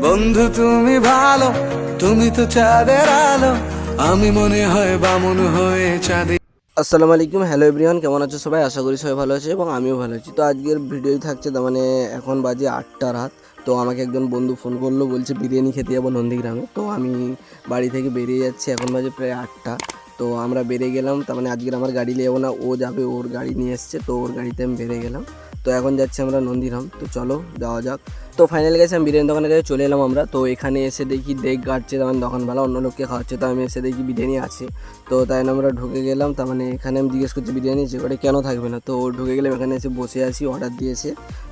বন্ধু তুমি ভালো, তুমি তো চাঁদের আলো, আমি মনে হয় বামুন হয়ে চাঁদে। আসসালামু আলাইকুম, হ্যালো এভরিওয়ান, কেমন আছো সবাই? আশা করি সবাই ভালো আছে এবং আমিও ভালো আছি। তো আজকের ভিডিওই থাকছে, তার মানে এখন বাজে 8টা রাত। তো আমাকে একজন বন্ধু ফোন করলো, বলছে বিরিয়ানি খেতে যাবো নন্দীগ্রামে। তো আমি বাড়ি থেকে বেরিয়ে যাচ্ছি, এখন বাজে প্রায় 8টা। তো আমরা বেরিয়ে গেলাম, তার মানে আজকের আমার গাড়ি নিয়ে যাবো না, ও যাবে, ওর গাড়ি নিয়ে এসছে, তো ওর গাড়িতে আমি বেরিয়ে গেলাম। তো এখন যাচ্ছি আমরা নন্দীগ্রাম, তো চলো যাওয়া যাক। তো ফাইনালি গেছে আমি বিরিয়ানি দোকানের কাছে চলে এলাম আমরা। তো এখানে এসে দেখি ডেক কাটছে, তার মানে দোকানওয়ালা অন্য লোককে খাওয়াচ্ছে। তো আমি এসে দেখি বিরিয়ানি আছে। তো তাই না আমরা ঢুকে গেলাম, তার মানে এখানে আমি জিজ্ঞেস করছি বিরিয়ানি যে করে কেন থাকবে না। তো ঢুকে গেলাম, এখানে এসে বসে আছি, অর্ডার দিয়েছে।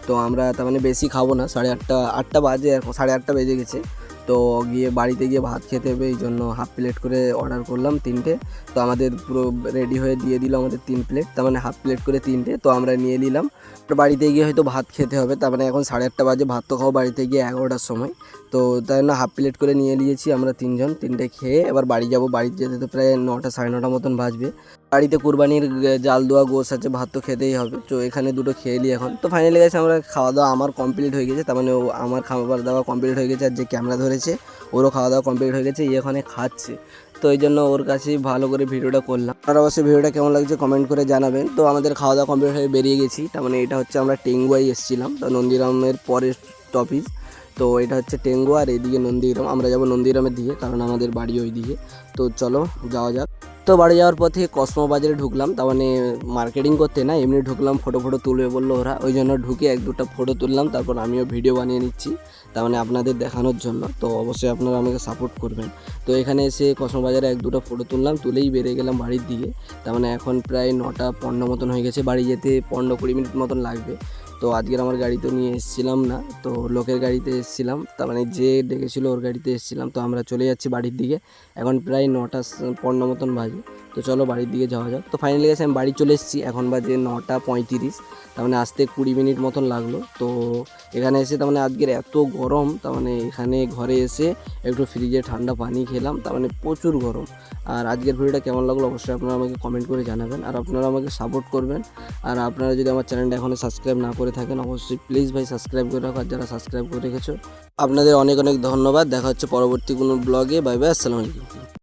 তো আমরা তার মানে বেশি খাবো না, 8:30 বাজে, এখন 8:30 বেজে গেছে। তো গিয়ে বাড়িতে গিয়ে ভাত খেতে হবে, এই জন্য হাফ প্লেট করে অর্ডার করলাম 3টে। তো আমাদের পুরো রেডি হয়ে দিয়ে দিল আমাদের 3 প্লেট, তার মানে হাফ প্লেট করে 3টে। তো আমরা নিয়ে নিলাম। তো বাড়িতে গিয়ে হয়তো ভাত খেতে হবে, তার মানে এখন 8:30 বাজে, ভাত তো খাবো বাড়িতে গিয়ে 11টার সময়। তো তাই জন্য হাফ প্লেট করে নিয়ে নিয়েছি আমরা 3জন। 3টে খেয়ে এবার বাড়ি যাব। বাড়িতে যেতে তো প্রায় 9টা 9:30 মতন বাজবে। বাড়িতে কুরবানির জাল দেওয়া গোশ আছে, ভাত তো খেতেই হবে। তো এখানে দুটো খেয়ে নিই এখন। তো ফাইনালি গেছে আমরা খাওয়া দাওয়া আমার কমপ্লিট হয়ে গেছে, তার মানে আমার খাবার দাওয়া কমপ্লিট হয়ে গেছে। আর যে ক্যামেরা ধরেছে ওরও খাওয়া দাওয়া কমপ্লিট হয়ে গেছে, এখানে খাচ্ছে। তো এই জন্য ওর কাছেই ভালো করে ভিডিওটা করলাম। আর অবশ্যই ভিডিওটা কেমন লাগছে কমেন্ট করে জানাবেন। তো আমাদের খাওয়া দাওয়া কমপ্লিট হয়ে বেরিয়ে গেছি, তার মানে এটা হচ্ছে আমরা টেঙ্গুয়াই এসেছিলাম, তো নন্দীগ্রামের পরের স্টপেজ। তো এটা হচ্ছে টেঙ্গুয়া, আর এইদিকে নন্দীগ্রাম। আমরা যাবো নন্দীগ্রামের দিকে, কারণ আমাদের বাড়ি ওই দিকে। তো চলো যাওয়া যাক। তো বাড়ি যাওয়ার পথে কসমো বাজারে ঢুকলাম, তার মানে মার্কেটিং করতে না, এমনি ঢুকলাম, ফটো তুলবে বললো ওরা, ওই জন্য ঢুকে 1-2টা ফটো তুললাম। তারপর আমিও ভিডিও বানিয়ে নিচ্ছি, তার মানে আপনাদের দেখানোর জন্য। তো অবশ্যই আপনারা আমাকে সাপোর্ট করবেন। তো এখানে এসে কসমো বাজারে 1-2টা ফটো তুললাম, তুলেই বেরিয়ে গেলাম বাড়ির দিকে। তার মানে এখন প্রায় 9:15 মতন হয়ে গেছে, বাড়ি যেতে 15-20 মিনিট মতন লাগবে। তো আজকের আমার গাড়ি তো নিয়ে এসেছিলাম না, তো লোকের গাড়িতে এসেছিলাম, তার মানে যে ডেকেছিলো ওর গাড়িতে এসেছিলাম। তো আমরা চলে যাচ্ছি বাড়ির দিকে, এখন প্রায় 9:15 মতন বাজে। তো চলো বাড়ির দিকে যাওয়া যাক। তো ফাইনালি গেছে আমি বাড়ি চলে এসেছি, এখন বাজে 9:35, তার মানে আসতে 20 মিনিট মতন লাগলো। তো এখানে এসে তার মানে আজকের এত গরম, তার মানে এখানে ঘরে এসে একটু ফ্রিজে ঠান্ডা পানি খেলাম, তার মানে প্রচুর গরম। আর আজকের ভিডিওটা কেমন লাগলো অবশ্যই আপনারা আমাকে কমেন্ট করে জানাবেন, আর আপনারা আমাকে সাপোর্ট করবেন। আর আপনারা যদি আমার চ্যানেলটা এখনও সাবস্ক্রাইব না করে থাকেন, অবশ্যই প্লিজ ভাই সাবস্ক্রাইব করে রাখো, আর যারা সাবস্ক্রাইব করে রেখেছো আপনাদের অনেক অনেক ধন্যবাদ। দেখা হচ্ছে পরবর্তী কোনো ব্লগে। বাই বাই, আসসালামু আলাইকুম।